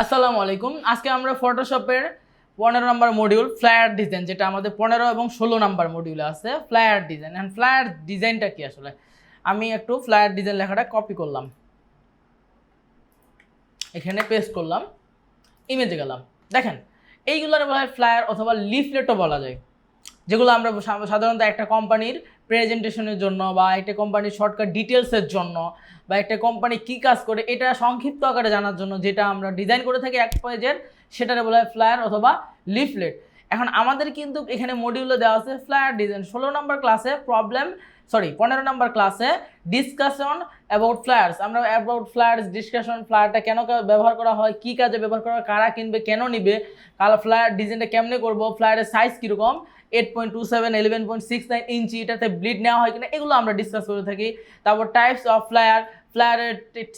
আসসালামু আলাইকুম। আজকে আমরা ফটোশপের 15 নম্বর মডিউল ফ্লায়ার ডিজাইন, যেটা আমাদের 15 এবং 16 নম্বর মডিউলে আছে, ফ্লায়ার ডিজাইন। অ্যান্ড ফ্লায়ার ডিজাইনটা কি আসলে, আমি একটু ফ্লায়ার ডিজাইন লেখাটা কপি করলাম, এখানে পেস্ট করলাম, ইমেজে গেলাম। দেখেন, এইগুলোর বলা হয় ফ্লায়ার অথবা লিফলেটও বলা যায়, যেগুলো আমরা সাধারণত একটা কোম্পানির প্রেজেন্টেশনের জন্য বা একটা কোম্পানির শর্টকাট ডিটেলসের জন্য বা একটা কোম্পানি কী কাজ করে এটা সংক্ষিপ্ত আকারে জানার জন্য যেটা আমরা ডিজাইন করে থাকি এক পেজের, সেটারে বলা হয় ফ্লায়ার অথবা লিফলেট। এখন আমাদের কিন্তু এখানে মডিউলে দেওয়া আছে ফ্লায়ার ডিজাইন। 16 নম্বর ক্লাসে 15 নম্বর ক্লাসে ডিসকাশন অ্যাবাউট ফ্লায়ার্স। আমরা অ্যাবাউট ফ্লায়ার্স ডিসকাশন, ফ্লায়ারটা কেন ব্যবহার করা হয়, কী কাজে ব্যবহার করা হয়, কারা কিনবে, কেন নিবে, ফ্লায়ার ডিজাইনটা কেমনে করবো, ফ্লায়ারের সাইজ কীরকম, 8.27, 11.69 ইঞ্চি, এটাতে ব্লিড নেওয়া হয় কিনা, এগুলো আমরা ডিসকাস করে থাকি। তারপর টাইপস অফ ফ্লায়ারের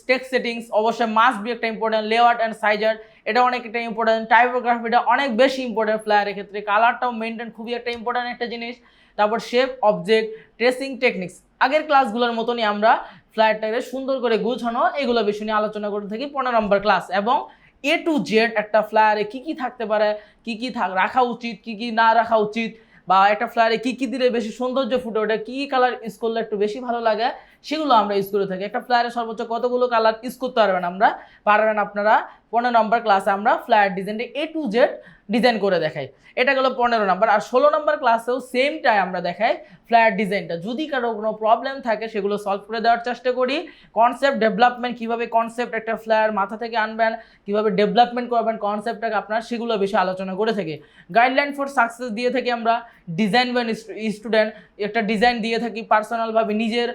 টেক্সট সেটিংস অবশ্যই মাস্ট বি একটা ইম্পর্টেন্ট, লেআউট অ্যান্ড সাইজার এটা অনেক একটা ইম্পর্টেন্ট, টাইপোগ্রাফিটা অনেক বেশি ইম্পর্টেন্ট ফ্লায়ারের ক্ষেত্রে, কালারটাও মেনটেন খুবই একটা ইম্পর্টেন্ট একটা জিনিস। তারপর শেপ, অবজেক্ট, ট্রেসিং টেকনিক্স, আগের ক্লাসগুলোর মতনই আমরা ফ্লায়ারটাকে সুন্দর করে গুছানো এগুলো বিষয় নিয়ে আলোচনা করে থাকি 15 নম্বর ক্লাস। এবং A to Z একটা ফ্লায়ারে কী কী থাকতে পারে, কী কী রাখা উচিত, কী কী না রাখা উচিত, বা একটা ফ্লায়ারে কী কী দিলে বেশি সৌন্দর্য ফুটে ওঠে, কী কালার ইউজ করলে একটু বেশি ভালো লাগে, সেগুলো আমরা ইউজ করে থাকি। একটা ফ্লায়ারে সর্বোচ্চ কতগুলো কালার ইউজ করতে পারবেন আপনারা 15 নম্বর ক্লাসে আমরা ফ্লায়ার ডিজাইনটা A to Z ডিজাইন করে দেখাই। এটা গেলো 15 নম্বর। আর 16 নম্বর ক্লাসেও সেমটাই আমরা দেখাই ফ্লায়ার ডিজাইনটা। যদি কারো কোনো প্রবলেম থাকে সেগুলো সলভ করে দেওয়ার চেষ্টা করি। কনসেপ্ট ডেভেলপমেন্ট, কীভাবে কনসেপ্ট একটা ফ্লায়ার মাথা থেকে আনবেন, কীভাবে ডেভেলপমেন্ট করবেন কনসেপ্টটাকে আপনার, সেগুলো বেশি আলোচনা করে থাকি। গাইডলাইন ফর সাকসেস দিয়ে থাকি আমরা। ডিজাইন বা স্টুডেন্ট একটা ডিজাইন দিয়ে থাকি পার্সোনালভাবে, নিজের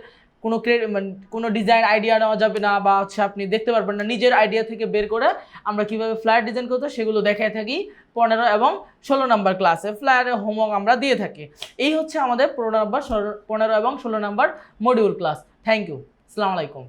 কোনো ডিজাইন আইডিয়া নেওয়া যাবে না, বা আপনি দেখতে পারবেন না, নিজের আইডিয়া থেকে বের করে আমরা কীভাবে ফ্লায়ার ডিজাইন করতে সেগুলো দেখাই থাকি 15 এবং 16 নম্বর ক্লাসে। ফ্লায়ারের হোমওয়ার্ক আমরা দিয়ে থাকি। এই হচ্ছে আমাদের 15 এবং 16 নম্বর মডিউল ক্লাস। Thank you. আসসালামু আলাইকুম।